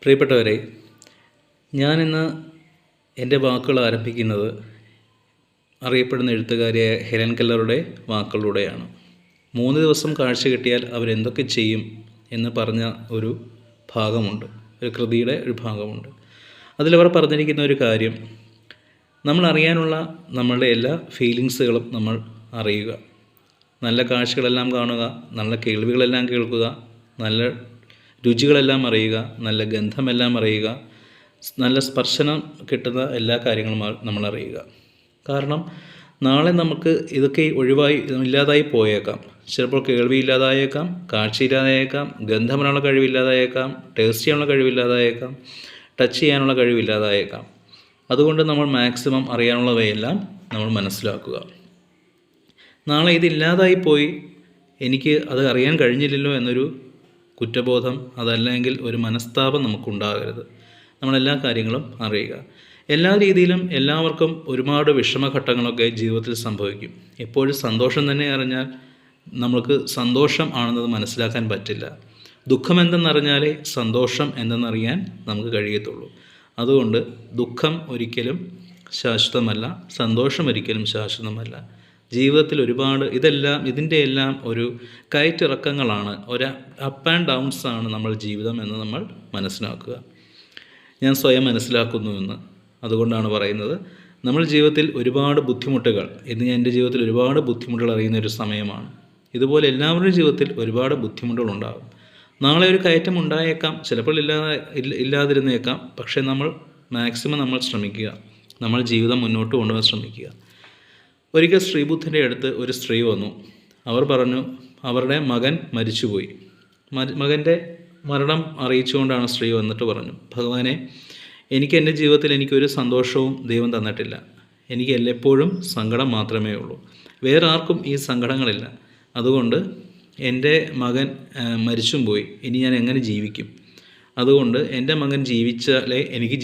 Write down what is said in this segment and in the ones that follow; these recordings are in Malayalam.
പ്രിയപ്പെട്ടവരെ, ഞാനിന്ന് എൻ്റെ വാക്കുകൾ ആരംഭിക്കുന്നത് അറിയപ്പെടുന്ന എഴുത്തുകാരിയായ ഹെലൻ കെല്ലറുടെ വാക്കുകളിലൂടെയാണ്. 3 ദിവസം കാഴ്ച കിട്ടിയാൽ അവരെന്തൊക്കെ ചെയ്യും എന്ന് പറഞ്ഞ ഒരു ഭാഗമുണ്ട്, ഒരു കൃതിയുടെ ഒരു ഭാഗമുണ്ട്. അതിലവർ പറഞ്ഞിരിക്കുന്ന ഒരു കാര്യം, നമ്മൾ അറിയാനുള്ള നമ്മളുടെ എല്ലാ ഫീലിങ്സുകളും നമ്മൾ അറിയുക. നല്ല കാഴ്ചകളെല്ലാം കാണുക, നല്ല കേൾവികളെല്ലാം കേൾക്കുക, നല്ല രുചികളെല്ലാം അറിയുക, നല്ല ഗന്ധമെല്ലാം അറിയുക, നല്ല സ്പർശനം കിട്ടുന്ന എല്ലാ കാര്യങ്ങളും നമ്മൾ അറിയുക. കാരണം നാളെ നമുക്ക് ഇതൊക്കെ ഇല്ലാതായി പോയേക്കാം. ചിലപ്പോൾ കേൾവി ഇല്ലാതായേക്കാം, കാഴ്ചയില്ലാതായേക്കാം, ഗന്ധമിനുള്ള കഴിവില്ലാതായേക്കാം, ടേസ്റ്റ് ചെയ്യാനുള്ള കഴിവില്ലാതായേക്കാം, ടച്ച് ചെയ്യാനുള്ള കഴിവില്ലാതായേക്കാം. അതുകൊണ്ട് നമ്മൾ മാക്സിമം അറിയാനുള്ളവയെല്ലാം നമ്മൾ മനസ്സിലാക്കുക. നാളെ ഇതില്ലാതായി പോയി എനിക്ക് അത് അറിയാൻ കഴിഞ്ഞില്ലല്ലോ എന്നൊരു കുറ്റബോധം, അതല്ലെങ്കിൽ ഒരു മനസ്താപം നമുക്കുണ്ടാകരുത്. നമ്മളെല്ലാ കാര്യങ്ങളും അറിയുക. എല്ലാ രീതിയിലും എല്ലാവർക്കും ഒരുപാട് വിഷമഘട്ടങ്ങളൊക്കെ ജീവിതത്തിൽ സംഭവിക്കും. എപ്പോഴും സന്തോഷം തന്നെ അറിഞ്ഞാൽ നമുക്ക് സന്തോഷം ആണെന്നത് മനസ്സിലാക്കാൻ പറ്റില്ല. ദുഃഖം എന്തെന്നറിഞ്ഞാലേ സന്തോഷം എന്തെന്നറിയാൻ നമുക്ക് കഴിയത്തുള്ളൂ. അതുകൊണ്ട് ദുഃഖം ഒരിക്കലും ശാശ്വതമല്ല, സന്തോഷം ഒരിക്കലും ശാശ്വതമല്ല. ജീവിതത്തിൽ ഒരുപാട് ഇതിൻ്റെ എല്ലാം ഒരു കയറ്റിറക്കങ്ങളാണ്, ഒരു അപ്പ് ആൻഡ് ഡൗൺസ് ആണ് നമ്മൾ ജീവിതം എന്ന് നമ്മൾ മനസ്സിലാക്കുക. ഞാൻ സ്വയം മനസ്സിലാക്കുന്നുവെന്ന് അതുകൊണ്ടാണ് പറയുന്നത്. നമ്മൾ ജീവിതത്തിൽ ഒരുപാട് ബുദ്ധിമുട്ടുകൾ, ഇന്ന് ഞാൻ എൻ്റെ ജീവിതത്തിൽ ഒരുപാട് ബുദ്ധിമുട്ടുകൾ അറിയുന്ന ഒരു സമയമാണ്. ഇതുപോലെ എല്ലാവരുടെയും ജീവിതത്തിൽ ഒരുപാട് ബുദ്ധിമുട്ടുകളുണ്ടാകും. നാളെ ഒരു കയറ്റം ഉണ്ടായേക്കാം, ചിലപ്പോൾ ഇല്ലാതിരുന്നേക്കാം. പക്ഷേ നമ്മൾ മാക്സിമം നമ്മൾ ശ്രമിക്കുക, നമ്മൾ ജീവിതം മുന്നോട്ട് കൊണ്ടുപോകാൻ ശ്രമിക്കുക. ഒരിക്കൽ ശ്രീബുദ്ധൻ്റെ അടുത്ത് ഒരു സ്ത്രീ വന്നു. അവർ പറഞ്ഞു, അവരുടെ മകൻ മരിച്ചുപോയി. മകൻ്റെ മരണം അറിയിച്ചുകൊണ്ടാണ് സ്ത്രീ വന്നിട്ട് പറഞ്ഞു, ഭഗവാനെ, എനിക്ക് എൻ്റെ ജീവിതത്തിൽ എനിക്കൊരു സന്തോഷവും ദൈവം തന്നിട്ടില്ല. എനിക്ക് എപ്പോഴും സങ്കടം മാത്രമേ ഉള്ളൂ. വേറെ ആർക്കും ഈ സങ്കടങ്ങളില്ല. അതുകൊണ്ട് എൻ്റെ മകൻ മരിച്ചും പോയി, ഇനി ഞാൻ എങ്ങനെ ജീവിക്കും? അതുകൊണ്ട് എൻ്റെ മകൻ ജീവിച്ചാലേ എനിക്ക്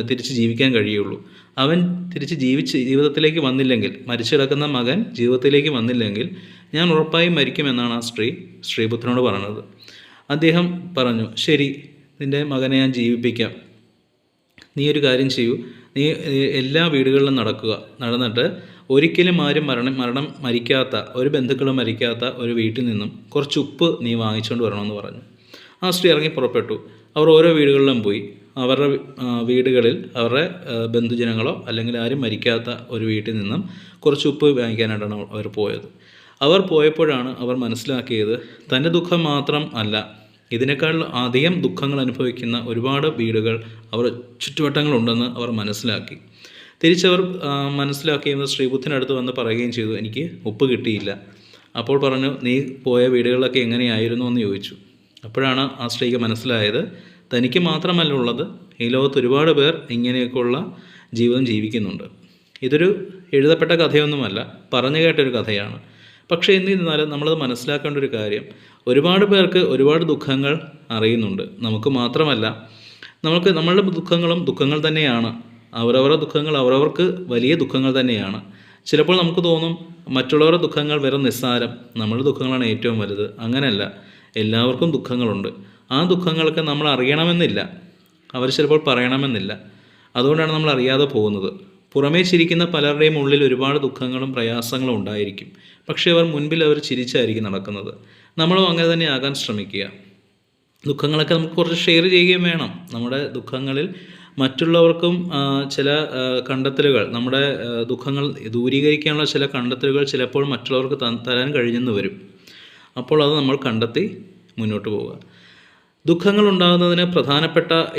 തിരിച്ച് ജീവിക്കാൻ കഴിയുള്ളൂ. അവൻ തിരിച്ച് ജീവിതത്തിലേക്ക് വന്നില്ലെങ്കിൽ, മരിച്ചു കിടക്കുന്ന മകൻ ജീവിതത്തിലേക്ക് വന്നില്ലെങ്കിൽ ഞാൻ ഉറപ്പായും മരിക്കുമെന്നാണ് ആ ശ്രീബുദ്ധനോട് പറഞ്ഞത്. അദ്ദേഹം പറഞ്ഞു, ശരി, നിൻ്റെ മകനെ ഞാൻ ജീവിപ്പിക്കാം. നീ ഒരു കാര്യം ചെയ്യൂ, നീ എല്ലാ വീടുകളിലും നടന്നിട്ട് ഒരിക്കലും ആരും മരിക്കാത്ത, ഒരു ബന്ധുക്കളും മരിക്കാത്ത ഒരു വീട്ടിൽ നിന്നും കുറച്ച് ഉപ്പ് നീ വാങ്ങിച്ചുകൊണ്ട് വരണമെന്ന് പറഞ്ഞു. ആ സ്ത്രീ ഇറങ്ങി പുറപ്പെട്ടു. അവർ ഓരോ വീടുകളിലും പോയി. അവരുടെ വീടുകളിൽ അവരുടെ ബന്ധുജനങ്ങളോ അല്ലെങ്കിൽ ആരും മരിക്കാത്ത ഒരു വീട്ടിൽ നിന്നും കുറച്ച് ഉപ്പ് വാങ്ങിക്കാനായിട്ടാണ് അവർ പോയത്. അവർ പോയപ്പോഴാണ് അവർ മനസ്സിലാക്കിയത്, തൻ്റെ ദുഃഖം മാത്രം അല്ല, ഇതിനേക്കാൾ അധികം ദുഃഖങ്ങൾ അനുഭവിക്കുന്ന ഒരുപാട് വീടുകൾ അവർ ചുറ്റുവട്ടങ്ങളുണ്ടെന്ന് അവർ മനസ്സിലാക്കി. തിരിച്ചവർ മനസ്സിലാക്കിയത് ശ്രീബുദ്ധനടുത്ത് വന്ന് പറയുകയും ചെയ്തു, എനിക്ക് ഉപ്പ് കിട്ടിയില്ല. അപ്പോൾ പറഞ്ഞു, നീ പോയ വീടുകളിലൊക്കെ എങ്ങനെയായിരുന്നു എന്ന് ചോദിച്ചു. അപ്പോഴാണ് ആ സ്ത്രീക്ക് മനസ്സിലായത്, തനിക്ക് മാത്രമല്ല ഉള്ളത്, ഈ ലോകത്ത് ഒരുപാട് പേർ ഇങ്ങനെയൊക്കെയുള്ള ജീവിതം ജീവിക്കുന്നുണ്ട്. ഇതൊരു എഴുതപ്പെട്ട കഥയൊന്നുമല്ല, പറഞ്ഞു കേട്ടൊരു കഥയാണ്. പക്ഷേ എന്നിരുന്നാലും നമ്മളത് മനസ്സിലാക്കേണ്ട ഒരു കാര്യം, ഒരുപാട് പേർക്ക് ഒരുപാട് ദുഃഖങ്ങൾ അറിയുന്നുണ്ട്. നമുക്ക് മാത്രമല്ല, നമ്മളുടെ ദുഃഖങ്ങളും ദുഃഖങ്ങൾ തന്നെയാണ്. അവരവരുടെ ദുഃഖങ്ങൾ അവരവർക്ക് വലിയ ദുഃഖങ്ങൾ തന്നെയാണ്. ചിലപ്പോൾ നമുക്ക് തോന്നും മറ്റുള്ളവരുടെ ദുഃഖങ്ങൾ വെറും നിസ്സാരം, നമ്മുടെ ദുഃഖങ്ങളാണ് ഏറ്റവും വലുത്. അങ്ങനെയല്ല, എല്ലാവർക്കും ദുഃഖങ്ങളുണ്ട്. ആ ദുഃഖങ്ങളൊക്കെ നമ്മൾ അറിയണമെന്നില്ല, അവർ ചിലപ്പോൾ പറയണമെന്നില്ല. അതുകൊണ്ടാണ് നമ്മൾ അറിയാതെ പോകുന്നത്. പുറമേ ചിരിക്കുന്ന പലരുടെയും ഉള്ളിൽ ഒരുപാട് ദുഃഖങ്ങളും പ്രയാസങ്ങളും ഉണ്ടായിരിക്കും. പക്ഷേ മുൻപിൽ അവർ ചിരിച്ചായിരിക്കും നടക്കുന്നത്. നമ്മളും അങ്ങനെ തന്നെ ആകാൻ ശ്രമിക്കുക. ദുഃഖങ്ങളൊക്കെ നമുക്ക് കുറച്ച് ഷെയർ ചെയ്യുകയും വേണം. നമ്മുടെ ദുഃഖങ്ങളിൽ മറ്റുള്ളവർക്കും ചില കണ്ടെത്തലുകൾ, നമ്മുടെ ദുഃഖങ്ങൾ ദൂരീകരിക്കാനുള്ള ചില കണ്ടെത്തലുകൾ ചിലപ്പോൾ മറ്റുള്ളവർക്ക് തരാൻ കഴിഞ്ഞെന്ന് വരും. അപ്പോൾ അത് നമ്മൾ കണ്ടെത്തി മുന്നോട്ട് പോവുക. ദുഃഖങ്ങൾ ഉണ്ടാകുന്നതിന്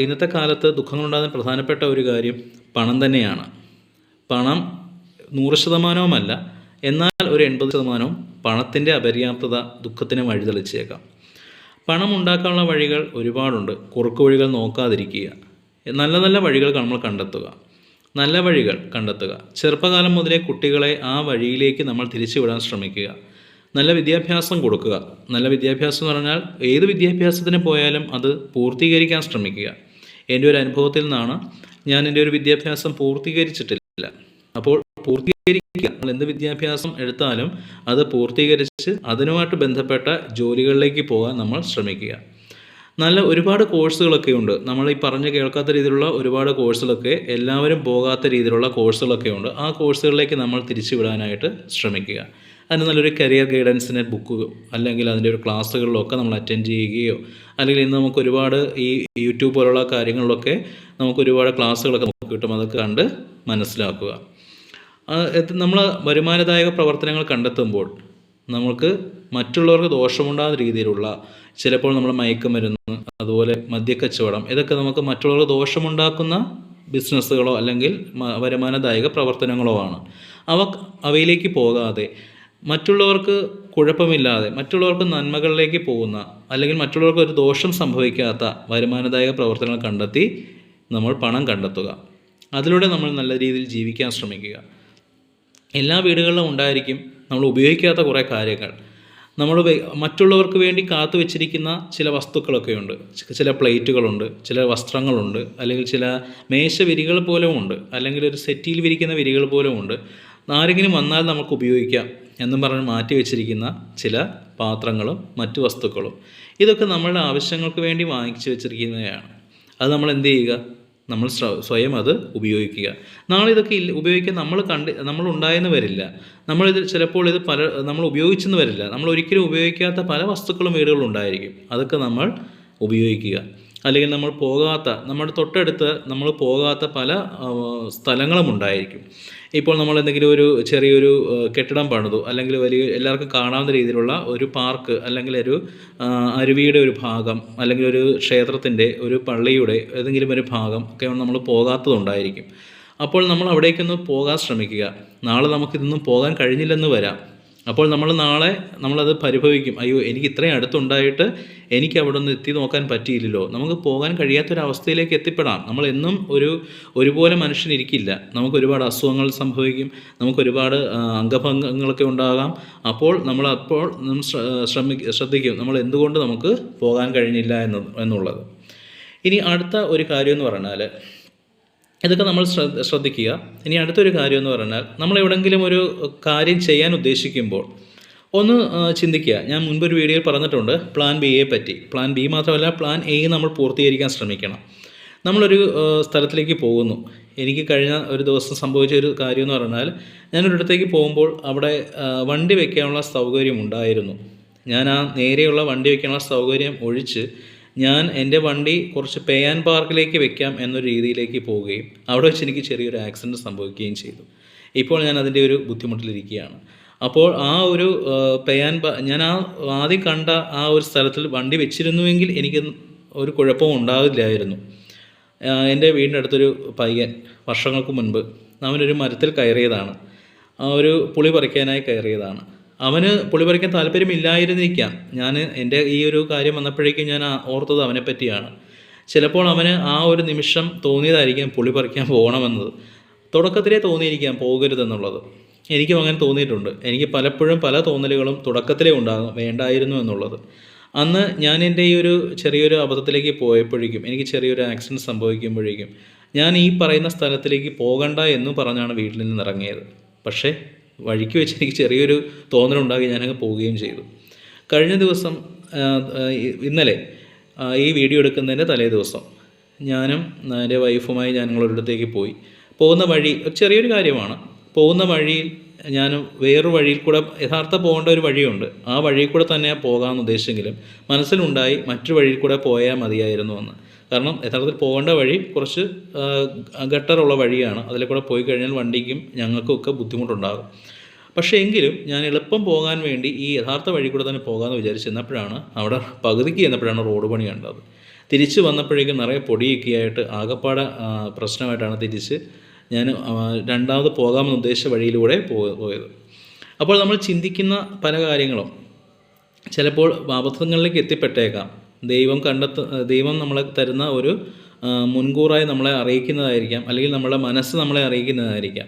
ഇന്നത്തെ കാലത്ത് ദുഃഖങ്ങൾ ഉണ്ടാകുന്നതിന് പ്രധാനപ്പെട്ട ഒരു കാര്യം പണം തന്നെയാണ്. പണം 100%-വുമല്ല, എന്നാൽ ഒരു 80% പണത്തിൻ്റെ അപര്യാപ്തത ദുഃഖത്തിന് വഴിതെളിച്ചേക്കാം. പണം ഉണ്ടാക്കാനുള്ള വഴികൾ ഒരുപാടുണ്ട്. കുറുക്ക് വഴികൾ നോക്കാതിരിക്കുക. നല്ല നല്ല വഴികൾ നമ്മൾ കണ്ടെത്തുക. നല്ല വഴികൾ കണ്ടെത്തുക. ചെറുപ്പകാലം മുതലേ കുട്ടികളെ ആ വഴിയിലേക്ക് നമ്മൾ തിരിച്ചുവിടാൻ ശ്രമിക്കുക. നല്ല വിദ്യാഭ്യാസം കൊടുക്കുക. നല്ല വിദ്യാഭ്യാസം എന്ന് പറഞ്ഞാൽ ഏത് വിദ്യാഭ്യാസത്തിന് പോയാലും അത് പൂർത്തീകരിക്കാൻ ശ്രമിക്കുക. എൻ്റെ ഒരു അനുഭവത്തിൽ നിന്നാണ്, ഞാൻ എൻ്റെ ഒരു വിദ്യാഭ്യാസം പൂർത്തീകരിച്ചിട്ടില്ല. അപ്പോൾ പൂർത്തീകരിക്കുക, നമ്മൾ എന്ത് വിദ്യാഭ്യാസം എടുത്താലും അത് പൂർത്തീകരിച്ച് അതിനുമായിട്ട് ബന്ധപ്പെട്ട ജോലികളിലേക്ക് പോകാൻ നമ്മൾ ശ്രമിക്കുക. നല്ല ഒരുപാട് കോഴ്സുകളൊക്കെ ഉണ്ട്. നമ്മൾ ഈ പറഞ്ഞ് കേൾക്കാത്ത രീതിയിലുള്ള ഒരുപാട് കോഴ്സുകളൊക്കെ, എല്ലാവരും പോകാത്ത രീതിയിലുള്ള കോഴ്സുകളൊക്കെ ഉണ്ട്. ആ കോഴ്സുകളിലേക്ക് നമ്മൾ തിരിച്ചു വിടാനായിട്ട് ശ്രമിക്കുക. അതിന് നല്ലൊരു കരിയർ ഗൈഡൻസിൻ്റെ ബുക്ക് അല്ലെങ്കിൽ അതിൻ്റെ ഒരു ക്ലാസ്സുകളിലൊക്കെ നമ്മൾ അറ്റൻഡ് ചെയ്യുകയോ, അല്ലെങ്കിൽ ഇന്ന് നമുക്ക് ഒരുപാട് ഈ യൂട്യൂബ് പോലുള്ള കാര്യങ്ങളിലൊക്കെ നമുക്ക് ഒരുപാട് ക്ലാസ്സുകളൊക്കെ നമുക്ക് കിട്ടും. അതൊക്കെ കണ്ട് മനസ്സിലാക്കുക. നമ്മൾ വരുമാനദായക പ്രവർത്തനങ്ങൾ കണ്ടെത്തുമ്പോൾ നമുക്ക് മറ്റുള്ളവർക്ക് ദോഷമുണ്ടാകുന്ന രീതിയിലുള്ള, ചിലപ്പോൾ നമ്മൾ മയക്കുമരുന്ന്, അതുപോലെ മദ്യക്കച്ചവടം, ഇതൊക്കെ നമുക്ക് മറ്റുള്ളവർക്ക് ദോഷമുണ്ടാക്കുന്ന ബിസിനസ്സുകളോ അല്ലെങ്കിൽ വരുമാനദായക പ്രവർത്തനങ്ങളോ ആണ്. അവയിലേക്ക് പോകാതെ മറ്റുള്ളവർക്ക് കുഴപ്പമില്ലാതെ മറ്റുള്ളവർക്ക് നന്മകളിലേക്ക് പോകുന്ന, അല്ലെങ്കിൽ മറ്റുള്ളവർക്ക് ഒരു ദോഷം സംഭവിക്കാത്ത വരുമാനദായക പ്രവർത്തനങ്ങൾ കണ്ടെത്തി നമ്മൾ പണം കണ്ടെത്തുക. അതിലൂടെ നമ്മൾ നല്ല രീതിയിൽ ജീവിക്കാൻ ശ്രമിക്കുക. എല്ലാ വീടുകളിലും ഉണ്ടായിരിക്കും നമ്മൾ ഉപയോഗിക്കാത്ത കുറേ കാര്യങ്ങൾ. നമ്മൾ മറ്റുള്ളവർക്ക് വേണ്ടി കാത്തു വെച്ചിരിക്കുന്ന ചില വസ്തുക്കളൊക്കെയുണ്ട്. ചില പ്ലേറ്റുകളുണ്ട്, ചില വസ്ത്രങ്ങളുണ്ട്, അല്ലെങ്കിൽ ചില മേശവിരികൾ പോലും ഉണ്ട്, അല്ലെങ്കിൽ ഒരു സെറ്റിയിൽ വിരിക്കുന്ന വിരികൾ പോലും ഉണ്ട്. ആരെങ്കിലും വന്നാൽ നമുക്ക് ഉപയോഗിക്കാം എന്നും പറഞ്ഞ് മാറ്റി വെച്ചിരിക്കുന്ന ചില പാത്രങ്ങളും മറ്റു വസ്തുക്കളും, ഇതൊക്കെ നമ്മളുടെ ആവശ്യങ്ങൾക്ക് വേണ്ടി വാങ്ങിച്ചു വെച്ചിരിക്കുന്നതാണ്. അത് നമ്മൾ എന്ത് ചെയ്യുക? നമ്മൾ സ്വയം അത് ഉപയോഗിക്കുക. നാളെ ഇതൊക്കെ ഉപയോഗിക്കാൻ നമ്മൾ ഉണ്ടായെന്ന് വരില്ല. നമ്മളിത് ചിലപ്പോൾ നമ്മൾ ഉപയോഗിച്ചെന്ന് വരില്ല. നമ്മൾ ഒരിക്കലും ഉപയോഗിക്കാത്ത പല വസ്തുക്കളും വീടുകളുണ്ടായിരിക്കും. അതൊക്കെ നമ്മൾ ഉപയോഗിക്കുക. അല്ലെങ്കിൽ നമ്മുടെ തൊട്ടടുത്ത് നമ്മൾ പോകാത്ത പല സ്ഥലങ്ങളും ഉണ്ടായിരിക്കും. ഇപ്പോൾ നമ്മൾ എന്തെങ്കിലും ഒരു ചെറിയൊരു കെട്ടിടം പണിതു, അല്ലെങ്കിൽ വലിയ എല്ലാവർക്കും കാണാവുന്ന രീതിയിലുള്ള ഒരു പാർക്ക്, അല്ലെങ്കിൽ ഒരു അരുവിയുടെ ഒരു ഭാഗം, അല്ലെങ്കിൽ ഒരു ക്ഷേത്രത്തിൻ്റെ, ഒരു പള്ളിയുടെ ഏതെങ്കിലും ഒരു ഭാഗം ഒക്കെ നമ്മൾ പോകാത്തതുണ്ടായിരിക്കും. അപ്പോൾ നമ്മൾ അവിടേക്കൊന്ന് പോകാൻ ശ്രമിക്കുക. നാളെ നമുക്കിതൊന്നും പോകാൻ കഴിഞ്ഞില്ലെന്ന് വരാം. അപ്പോൾ നമ്മളത് പരിഭവിക്കും. അയ്യോ, എനിക്ക് ഇത്രയും അടുത്തുണ്ടായിട്ട് എനിക്ക് അവിടെ ഒന്ന് എത്തി നോക്കാൻ പറ്റിയില്ലല്ലോ. നമുക്ക് പോകാൻ കഴിയാത്തൊരവസ്ഥയിലേക്ക് എത്തിപ്പെടാം. നമ്മളെന്നും ഒരുപോലെ മനുഷ്യനിരിക്കില്ല. നമുക്ക് ഒരുപാട് അസുഖങ്ങൾ സംഭവിക്കും, നമുക്കൊരുപാട് അംഗഭംഗങ്ങളൊക്കെ ഉണ്ടാകാം. അപ്പോൾ നമ്മൾ ശ്രദ്ധിക്കും നമ്മൾ എന്തുകൊണ്ട് നമുക്ക് പോകാൻ കഴിഞ്ഞില്ല എന്നുള്ളത്. ഇനി അടുത്ത ഒരു കാര്യം എന്ന് പറഞ്ഞാൽ, ഇതൊക്കെ നമ്മൾ ശ്രദ്ധിക്കുക. ഇനി അടുത്തൊരു കാര്യം എന്ന് പറഞ്ഞാൽ, നമ്മൾ എവിടെയെങ്കിലും ഒരു കാര്യം ചെയ്യാൻ ഉദ്ദേശിക്കുമ്പോൾ ഒന്ന് ചിന്തിക്കുക. ഞാൻ മുൻപൊരു വീഡിയോയിൽ പറഞ്ഞിട്ടുണ്ട് പ്ലാൻ ബിയെ പറ്റി. പ്ലാൻ ബി മാത്രമല്ല, പ്ലാൻ എ നമ്മൾ പൂർത്തീകരിക്കാൻ ശ്രമിക്കണം. നമ്മളൊരു സ്ഥലത്തിലേക്ക് പോകുന്നു. എനിക്ക് കഴിഞ്ഞ ഒരു ദിവസം സംഭവിച്ച ഒരു കാര്യം എന്ന് പറഞ്ഞാൽ, ഞാനൊരിടത്തേക്ക് പോകുമ്പോൾ അവിടെ വണ്ടി വയ്ക്കാനുള്ള സൗകര്യം ഉണ്ടായിരുന്നു. ഞാൻ ആ നേരെയുള്ള വണ്ടി വയ്ക്കാനുള്ള സൗകര്യം ഒഴിച്ച് ഞാൻ എൻ്റെ വണ്ടി കുറച്ച് പേ ആൻഡ് പാർക്കിലേക്ക് വെക്കാം എന്നൊരു രീതിയിലേക്ക് പോവുകയും അവിടെ വെച്ച് എനിക്ക് ചെറിയൊരു ആക്സിഡൻറ്റ് സംഭവിക്കുകയും ചെയ്തു. ഇപ്പോൾ ഞാൻ അതിൻ്റെ ഒരു ബുദ്ധിമുട്ടിലിരിക്കുകയാണ്. അപ്പോൾ ആ ഒരു ഞാൻ ആദ്യം കണ്ട ആ ഒരു സ്ഥലത്തിൽ വണ്ടി വെച്ചിരുന്നുവെങ്കിൽ എനിക്ക് ഒരു കുഴപ്പവും ഉണ്ടാവില്ലായിരുന്നു. എൻ്റെ വീടിൻ്റെ അടുത്തൊരു പയ്യൻ വർഷങ്ങൾക്ക് മുൻപ് അവനൊരു മരത്തിൽ കയറിയതാണ്. ഒരു പുളി പറിക്കാനായി കയറിയതാണ്. അവന് പുളി പറിക്കാൻ താല്പര്യമില്ലായിരുന്നിരിക്കാം. എൻ്റെ ഈ ഒരു കാര്യം വന്നപ്പോഴേക്കും ഞാൻ ഓർത്തത് അവനെപ്പറ്റിയാണ്. ചിലപ്പോൾ അവന് ആ ഒരു നിമിഷം തോന്നിയതായിരിക്കാം പുളി പറിക്കാൻ പോകണമെന്നത്. തുടക്കത്തിലേ തോന്നിയിരിക്കാം പോകരുതെന്നുള്ളത്. എനിക്കും അങ്ങനെ തോന്നിയിട്ടുണ്ട്. എനിക്ക് പലപ്പോഴും പല തോന്നലുകളും തുടക്കത്തിലേ ഉണ്ടാകും വേണ്ടായിരുന്നു എന്നുള്ളത്. അന്ന് ഞാൻ എൻ്റെ ഈ ഒരു ചെറിയൊരു അബദ്ധത്തിലേക്ക് പോയപ്പോഴേക്കും, എനിക്ക് ചെറിയൊരു ആക്സിഡൻറ്റ് സംഭവിക്കുമ്പോഴേക്കും ഞാൻ ഈ പറയുന്ന സ്ഥലത്തിലേക്ക് പോകണ്ട എന്ന് പറഞ്ഞാണ് വീട്ടിൽ നിന്ന് ഇറങ്ങിയത്. പക്ഷേ വഴിക്ക് വെച്ച് എനിക്ക് ചെറിയൊരു തോന്നലുണ്ടാക്കി ഞാനങ്ങ് പോവുകയും ചെയ്തു. കഴിഞ്ഞ ദിവസം, ഇന്നലെ ഈ വീഡിയോ എടുക്കുന്നതിൻ്റെ തലേ ദിവസം, ഞാനും എൻ്റെ വൈഫുമായി ഞങ്ങളൊരിടത്തേക്ക് പോയി. പോകുന്ന വഴി ഒരു ചെറിയൊരു കാര്യമാണ്. പോകുന്ന വഴിയിൽ ഞാൻ വേറൊരു വഴിയിൽ കൂടെ യഥാർത്ഥ പോകേണ്ട ഒരു വഴിയുണ്ട്. ആ വഴിയിൽ കൂടെ തന്നെ പോകാമെന്ന് ഉദ്ദേശിച്ചെങ്കിലും മനസ്സിലുണ്ടായി മറ്റൊരു വഴിയിൽ കൂടെ പോയാൽ മതിയായിരുന്നു എന്ന്. കാരണം യഥാർത്ഥത്തിൽ പോകേണ്ട വഴി കുറച്ച് ഗട്ടറുള്ള വഴിയാണ്. അതിൽ കൂടെ പോയി കഴിഞ്ഞാൽ വണ്ടിക്കും ഞങ്ങൾക്കും ഒക്കെ ബുദ്ധിമുട്ടുണ്ടാകും. പക്ഷേ എങ്കിലും ഞാൻ എളുപ്പം പോകാൻ വേണ്ടി ഈ യഥാർത്ഥ വഴി കൂടെ തന്നെ പോകാമെന്ന് വിചാരിച്ചെന്നപ്പോഴാണ് അവിടെ പകുതിക്ക് ചെന്നപ്പോഴാണ് റോഡ് പണി കണ്ടത്. തിരിച്ച് വന്നപ്പോഴേക്കും നിറയെ പൊടിയൊക്കെ ആയിട്ട് ആകപ്പാടെ പ്രശ്നമായിട്ടാണ് തിരിച്ച് ഞാൻ രണ്ടാമത് പോകാമെന്ന് ഉദ്ദേശിച്ച വഴിയിലൂടെ പോയത്. അപ്പോൾ നമ്മൾ ചിന്തിക്കുന്ന പല കാര്യങ്ങളും ചിലപ്പോൾ അബദ്ധങ്ങളിലേക്ക് എത്തിപ്പെട്ടേക്കാം. ദൈവം നമ്മളെ തരുന്ന ഒരു മുൻകൂറായി നമ്മളെ അറിയിക്കുന്നതായിരിക്കാം, അല്ലെങ്കിൽ നമ്മുടെ മനസ്സ് നമ്മളെ അറിയിക്കുന്നതായിരിക്കാം.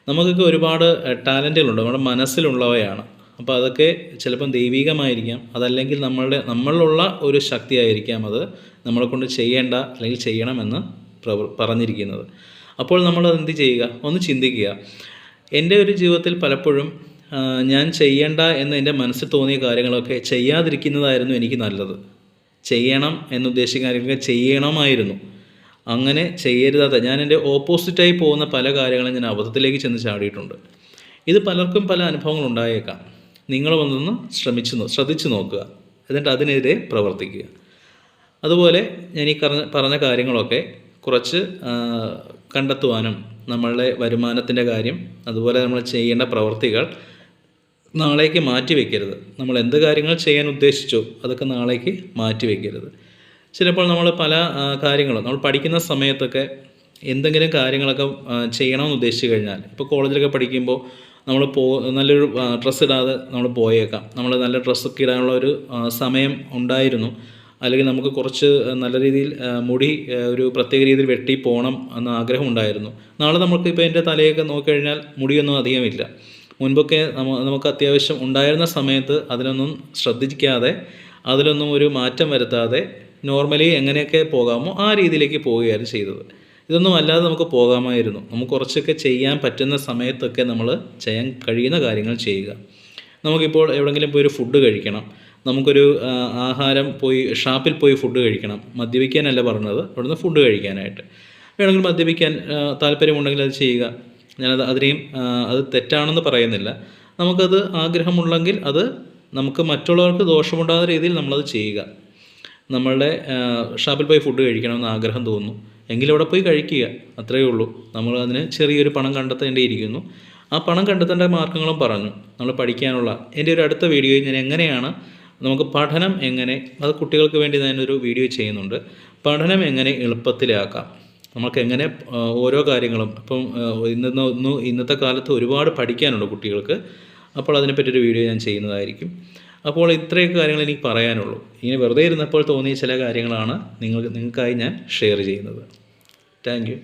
നമുക്കൊക്കെ ഒരുപാട് ടാലൻറ്റുകളുണ്ട്, നമ്മുടെ മനസ്സിലുള്ളവയാണ്. അപ്പോൾ അതൊക്കെ ചിലപ്പം ദൈവികമായിരിക്കാം, അതല്ലെങ്കിൽ നമ്മളിലുള്ള ഒരു ശക്തിയായിരിക്കാം അത് നമ്മളെ കൊണ്ട് ചെയ്യേണ്ട അല്ലെങ്കിൽ ചെയ്യണമെന്ന് പറഞ്ഞിരിക്കുന്നത്. അപ്പോൾ നമ്മളത് എന്ത് ചെയ്യുക? ഒന്ന് ചിന്തിക്കുക. എൻ്റെ ഒരു ജീവിതത്തിൽ പലപ്പോഴും ഞാൻ ചെയ്യേണ്ട എന്ന് എൻ്റെ മനസ്സിൽ തോന്നിയ കാര്യങ്ങളൊക്കെ ചെയ്യാതിരിക്കുന്നതായിരുന്നു എനിക്ക് നല്ലത്. ചെയ്യണം എന്നുദ്ദേശിക്കുന്ന കാര്യങ്ങൾ ചെയ്യണമായിരുന്നു. അങ്ങനെ ചെയ്യരുതാത്ത, ഞാൻ എൻ്റെ ഓപ്പോസിറ്റായി പോകുന്ന പല കാര്യങ്ങളും ഞാൻ അബദ്ധത്തിലേക്ക് ചെന്ന് ചാടിയിട്ടുണ്ട്. ഇത് പലർക്കും പല അനുഭവങ്ങളുണ്ടായേക്കാം. നിങ്ങൾ വന്നൊന്ന് ശ്രദ്ധിച്ചു നോക്കുക, എന്നിട്ട് അതിനെതിരെ പ്രവർത്തിക്കുക. അതുപോലെ ഞാൻ ഈ പറഞ്ഞ കാര്യങ്ങളൊക്കെ കുറച്ച് കണ്ടെത്തുവാനും നമ്മളുടെ വരുമാനത്തിൻ്റെ കാര്യം, അതുപോലെ നമ്മൾ ചെയ്യേണ്ട പ്രവൃത്തികൾ നാളേക്ക് മാറ്റി വയ്ക്കരുത്. നമ്മൾ എന്ത് കാര്യങ്ങൾ ചെയ്യാൻ ഉദ്ദേശിച്ചോ അതൊക്കെ നാളേക്ക് മാറ്റി വയ്ക്കരുത്. ചിലപ്പോൾ നമ്മൾ പല കാര്യങ്ങളും നമ്മൾ പഠിക്കുന്ന സമയത്തൊക്കെ എന്തെങ്കിലും കാര്യങ്ങളൊക്കെ ചെയ്യണമെന്ന് ഉദ്ദേശിച്ച് കഴിഞ്ഞാൽ, ഇപ്പോൾ കോളേജിലൊക്കെ പഠിക്കുമ്പോൾ നമ്മൾ നല്ലൊരു ഡ്രസ്സ് ഇടാതെ നമ്മൾ പോയേക്കാം. നമ്മൾ നല്ല ഡ്രസ്സൊക്കെ ഇടാനുള്ള ഒരു സമയം ഉണ്ടായിരുന്നു. അല്ലെങ്കിൽ നമുക്ക് കുറച്ച് നല്ല രീതിയിൽ മുടി ഒരു പ്രത്യേക രീതിയിൽ വെട്ടി പോകണം എന്ന ആഗ്രഹം ഉണ്ടായിരുന്നു. നാളെ നമുക്ക് ഇപ്പോൾ എൻ്റെ തലയൊക്കെ നോക്കിക്കഴിഞ്ഞാൽ മുടിയൊന്നും അധികമില്ല. മുൻപൊക്കെ നമുക്ക് അത്യാവശ്യം ഉണ്ടായിരുന്ന സമയത്ത് അതിനൊന്നും ശ്രദ്ധിക്കാതെ, അതിലൊന്നും ഒരു മാറ്റം വരുത്താതെ നോർമലി എങ്ങനെയൊക്കെ പോകാമോ ആ രീതിയിലേക്ക് പോവുകയായിരുന്നു ചെയ്തത്. ഇതൊന്നും അല്ലാതെ നമുക്ക് പോകാമായിരുന്നു. നമുക്ക് കുറച്ചൊക്കെ ചെയ്യാൻ പറ്റുന്ന സമയത്തൊക്കെ നമ്മൾ ചെയ്യാൻ കഴിയുന്ന കാര്യങ്ങൾ ചെയ്യുക. നമുക്കിപ്പോൾ എവിടെയെങ്കിലും പോയി ഒരു ഫുഡ് കഴിക്കണം, നമുക്കൊരു ആഹാരം ഷാപ്പിൽ പോയി ഫുഡ് കഴിക്കണം. മദ്യപിക്കാനല്ല പറഞ്ഞത്, അവിടുന്ന് ഫുഡ് കഴിക്കാനായിട്ട്. വേണമെങ്കിൽ മദ്യപിക്കാൻ താല്പര്യമുണ്ടെങ്കിൽ അത് ചെയ്യുക. അത് തെറ്റാണെന്ന് പറയുന്നില്ല. നമുക്കത് ആഗ്രഹമുണ്ടെങ്കിൽ അത് നമുക്ക് മറ്റുള്ളവർക്ക് ദോഷമുണ്ടാകുന്ന രീതിയിൽ നമ്മളത് ചെയ്യുക. നമ്മളുടെ ഷാപ്പിൽ പോയി ഫുഡ് കഴിക്കണമെന്ന് ആഗ്രഹം തോന്നുന്നു എങ്കിൽ അവിടെ പോയി കഴിക്കുക, അത്രയേ ഉള്ളൂ. നമ്മൾ അതിന് ചെറിയൊരു പണം കണ്ടെത്തേണ്ടിയിരിക്കുന്നു. ആ പണം കണ്ടെത്തേണ്ട മാർഗ്ഗങ്ങളും പറഞ്ഞു. നമ്മൾ പഠിക്കാനുള്ള എൻ്റെ ഒരു അടുത്ത വീഡിയോയിൽ ഞാൻ എങ്ങനെയാണ് നമുക്ക് പഠനം എങ്ങനെ, അത് കുട്ടികൾക്ക് വേണ്ടി ഞാനൊരു വീഡിയോ ചെയ്യുന്നുണ്ട്. പഠനം എങ്ങനെ എളുപ്പത്തിലാക്കാം, നമുക്ക് എങ്ങനെ ഓരോ കാര്യങ്ങളും, ഇപ്പം ഇന്നത്തെ കാലത്ത് ഒരുപാട് പഠിക്കാനുണ്ട് കുട്ടികൾക്ക്. അപ്പോൾ അതിനെപ്പറ്റിയൊരു വീഡിയോ ഞാൻ ചെയ്യുന്നതായിരിക്കും. അപ്പോൾ ഇത്രയൊക്കെ കാര്യങ്ങൾ എനിക്ക് പറയാനുള്ളൂ. ഇങ്ങനെ വെറുതെ ഇരുന്നപ്പോൾ തോന്നിയ ചില കാര്യങ്ങളാണ് നിങ്ങൾക്കായി ഞാൻ ഷെയർ ചെയ്യുന്നത്. Thank you.